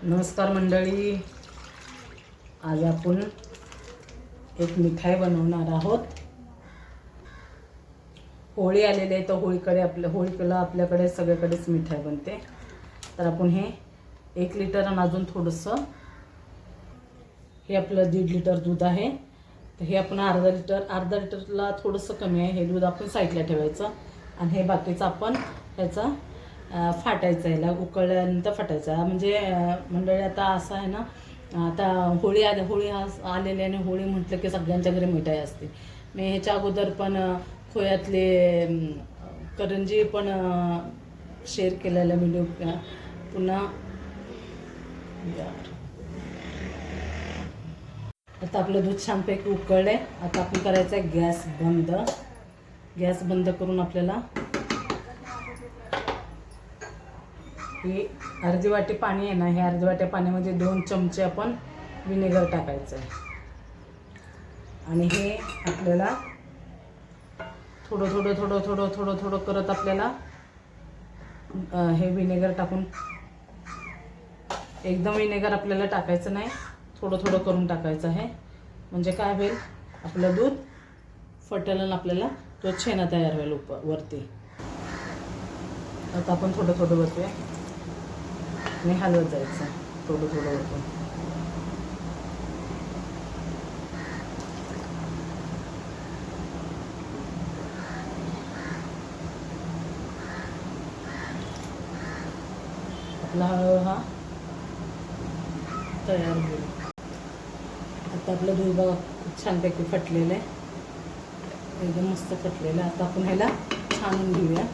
नमस्कार मंडळी, आज आपण एक मिठाई बनवणार आहोत। होळी आलेली आहे तर होळीला आपल्याकडे सगळीकडेच मिठाई बनते। तर आपण हे 1 लिटर आणि अजून थोडंसं हे आपलं 1.5 लिटर दूध आहे। तर हे आपण अर्धा लिटरला थोडंसं कमी आहे। हे दूध आपण साईडला ठेवायचं आणि हे बाकीचं आपण ह्याचा फाटायचं, याला उकळल्यानंतर फाटायचा। म्हणजे मंडळी आता असं आहे ना, आता होळी आलेली आणि होळी म्हटलं की सगळ्यांच्या घरी मिठाई असते। मी ह्याच्या अगोदर पण खोयातले करंजी पण शेअर केलेला व्हिडिओ। पुन्हा आता आपलं दूध छानपैकी उकळले। आता आपण करायचं आहे गॅस बंद करून आपल्याला ही अर्धी वाटी पाणी आहे ना, हे अर्धी वाटी पाण्यामध्ये 2 चमचे आपण विनेगर टाकायचं आहे आणि हे आपल्याला थोडं करत आपल्याला हे विनेगर टाकून, एकदम विनेगर आपल्याला टाकायचं नाही, थोडं करून टाकायचं आहे। म्हणजे काय होईल, आपलं दूध फटेल आणि आपल्याला तो छेना तयार होईल वरती। आता आपण थोडं वरती आणि हलवत जायचं, थोडं वरतून। आपला हा तयार होईल। आता आपलं दूध बघा खूप छानपैकी फटलेलं आहे, एकदम मस्त फटलेलं आहे। आता आपण ह्याला छानून घेऊया।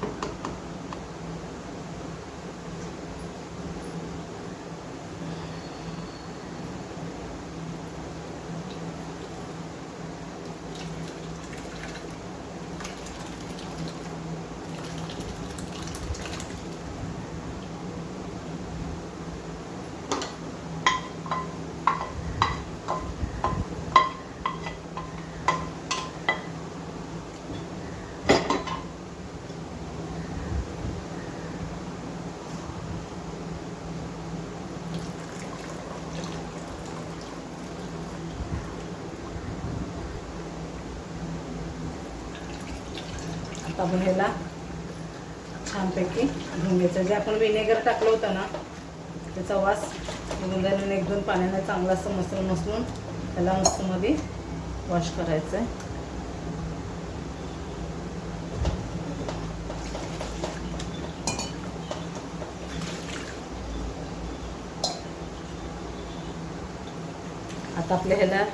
आता आपण ह्याला छानपैकी घेऊन घ्यायचं। जे आपण विनेगर टाकलं होतं ना, त्याचा वास निघून जाईल। 1-2 पाण्याने चांगला असं मसळून त्याला मस्त मध्ये वॉश करायचं आहे। आता आपल्या ह्याला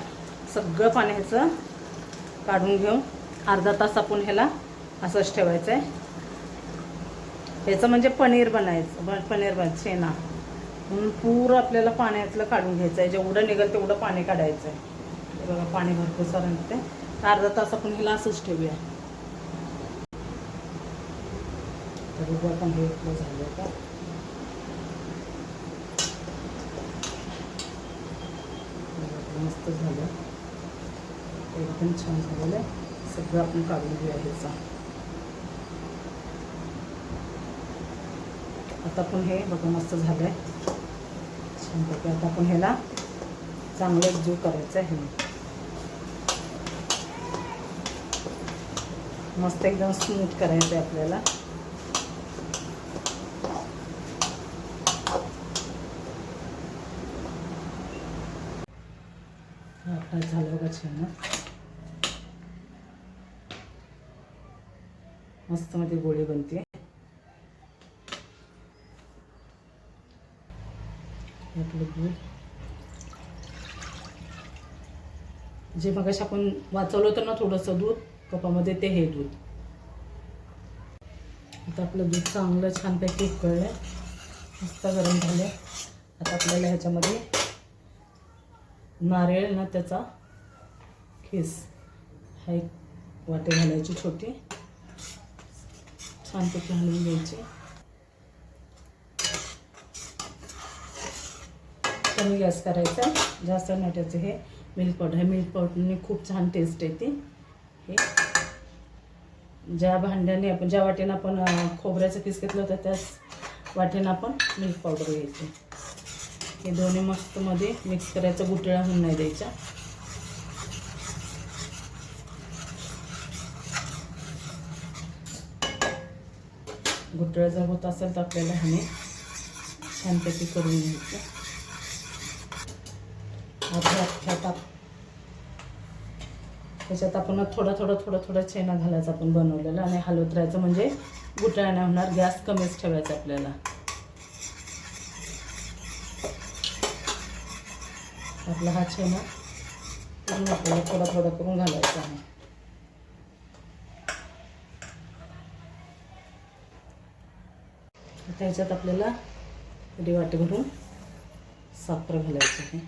सगळं पाणी ह्याचं काढून घेऊन अर्धा तास आपण ह्याला असंच ठेवायचं आहे। ह्याचं म्हणजे पनीर बनायचं छेना म्हणून पूर्ण आपल्याला पाण्यातलं काढून घ्यायचं आहे। जेवढं निघेल तेवढं पाणी काढायचं आहे। हे बघा पाणी भरपूर सारं निघते। अर्धा तास आपण ह्याला असंच ठेवूया। तर बघू आपण हे झालं का, मस्त झालं, एकदम छान झालेलं आहे। सगळं आपण काढून घेऊया ह्याचा। आता आपण हे बघा मस्त झालं आहे छानपैकी। आता आपण ह्याला चांगलं एकजीव करायचं आहे। मस्त एकदम स्मूथ करायचं आहे आपल्याला। आपलं झालं बघा छान, मस्त मध्ये गोळी बनते। आपलं दूध जे मगाशी आपण वाचवलं होतं ना थोडंसं दूध कपामध्ये, ते हे दूध। आता आपलं दूध चांगलं छानपैकी उकळलं, मस्त गरम झालं। आता आपल्याला ह्याच्यामध्ये नारळ ना त्याचा खीस हा एक वाटी घालायची छोटी, छानपैकी हलवून घ्यायची। कमी गॅस करायचा, जास्त नाही ठेवायचं। हे मिल्क पावडरने खूप छान टेस्ट येते। हे ज्या भांड्याने आपण, ज्या वाटीने आपण खोबऱ्याचं किस घेतलं होतं त्याच वाटीने आपण मिल्क पावडर घ्यायची। हे दोन्ही मस्त मध्ये मिक्स करायचं, गुठळ्या होऊन नाही द्यायच्या. गुठळ्या जर होत असेल तर आपल्याला ह्याने छानपैकी करून घ्यायचं. त्याच्यात आपण थोडा छेना घालायचा आपण बनवलेला आणि हलवत राहायचं, म्हणजे गुठळ्या नाही होणार. गॅस कमीच ठेवायचा आपल्याला. आपला हा छेना पूर्ण आपल्याला थोडा करून घालायचा आहे. त्याच्यात आपल्याला वाटी भरून साखर घालायची आहे.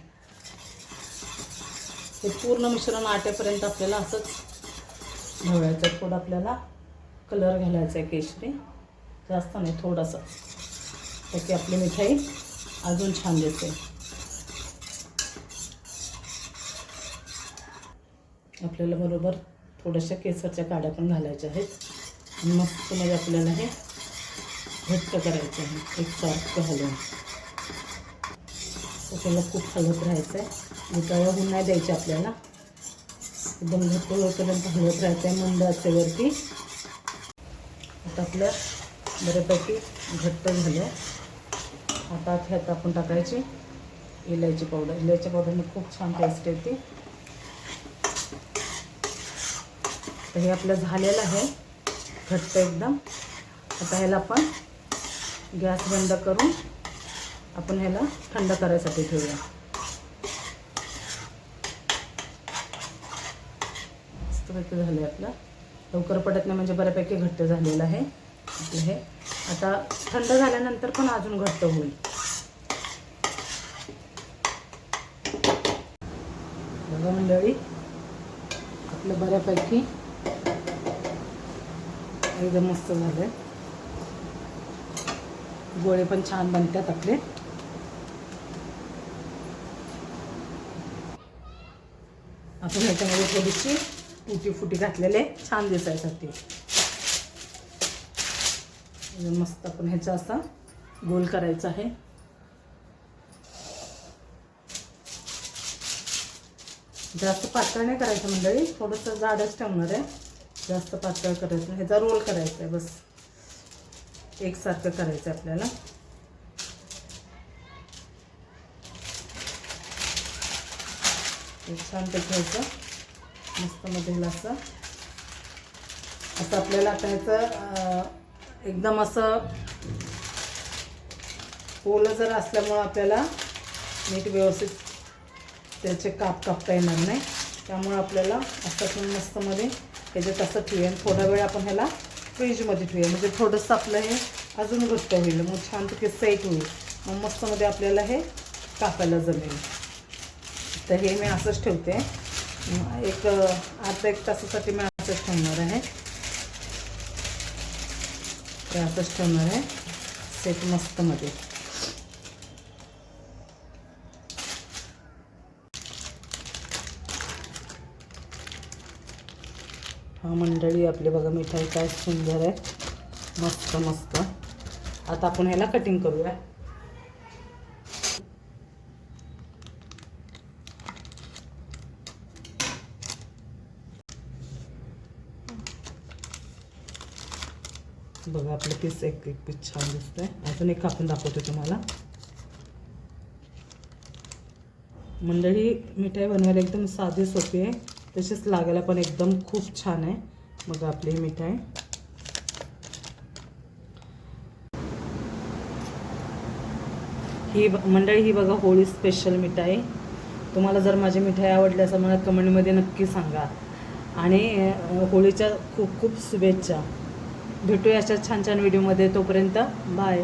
हे पूर्ण मिश्रण आटेपर्यंत आपल्याला असंच ढवळायचं. थोडं आपल्याला कलर घालायचा आहे केशरी, जास्त नाही, थोडासा, त्याची आपली मिठाई अजून छान दिसते. आपल्याला बरोबर थोड्याशा केसरच्या काड्या पण घालायच्या आहेत. मस्त मध्ये आपल्याला हे घट्ट करायचं आहे एकसारखं हलवून. आपल्याला खूप हलवत राहायचं आहे. गुठळ्या होऊन नाही द्यायचे आपल्याला. एकदम घट्ट होईपर्यंत हलवत राहायचं आहे मंद आचेवरती. आता आपल्या बऱ्यापैकी घट्ट झालं. आता ह्यात आपण टाकायची इलायची पावडर. इलायची पावडरने खूप छान टेस्ट येते. तर हे आपलं झालेलं आहे घट्ट एकदम. आता ह्याला आपण गॅस बंद करून आपण ह्याला थंड करायसाठी ठेवूया. मस्तपैकी झालं आपलं. लवकर पडत नाही, म्हणजे बऱ्यापैकी घट्ट झालेलं आहे आपलं हे. आता थंड झाल्यानंतर पण अजून घट्ट होईल. बघा मंडळी, आपलं बऱ्यापैकी एकदम मस्त झालं. गोळे पण छान बनतात आपले. आपण ह्याच्यामध्ये थोडीशी टुटी फुटी घातलेले छान दिसायसाठी. मस्त आपण ह्याचा असा गोल करायचा आहे. जास्त पातळ नाही करायचं मंडळी, थोडंसं जाडच ठेवणार आहे. जास्त पातळ करायचं, ह्याचा रोल करायचा आहे बस. एकसारखं करायचं आपल्याला. छान ते घ्यायचं मस्त मध्ये असं. आता आपल्याला आता ह्याचं एकदम असं ओलं जर असल्यामुळं आपल्याला नीट व्यवस्थित त्याचे कापता येणार नाही. त्यामुळे आपल्याला असं मस्त मध्ये ह्याच्यात असं ठेवूया. थोडा वेळ आपण ह्याला फ्रीजमध्ये ठेवूया, म्हणजे थोडंसं आपलं हे अजून घट्ट होईल. मग छान पैकी सेट होईल. मग मस्त मध्ये आपल्याला हे कापायला जमेल. तर हे मी असंच ठेवते. एक अर्धा एक तासासाठी मी असंच ठेवणार आहे. ते असंच ठेवणार आहे सेट मस्त मध्ये. हा मंडळी, आपली बघा मिठाई काय सुंदर आहे, मस्त मस्त. आता आपण ह्याला कटिंग करूया. बघा आपलं पीस एक पीस छान दिसतंय. अजून एक कापून दाखवते तुम्हाला. मंडळी, मिठाई बनवायला एकदम साधी सोपी आहे, तशीच लागायला पण एकदम खूप छान आहे. मग आपली मिठाई ही मंडळी, ही बघा होळी स्पेशल मिठाई. तुम्हाला जर माझी मिठाई आवडली असं मला कमेंटमध्ये नक्की सांगा. आणि होळीच्या खूप खूप शुभेच्छा. भेटूया अशा छान छान व्हिडिओमध्ये. तोपर्यंत बाय.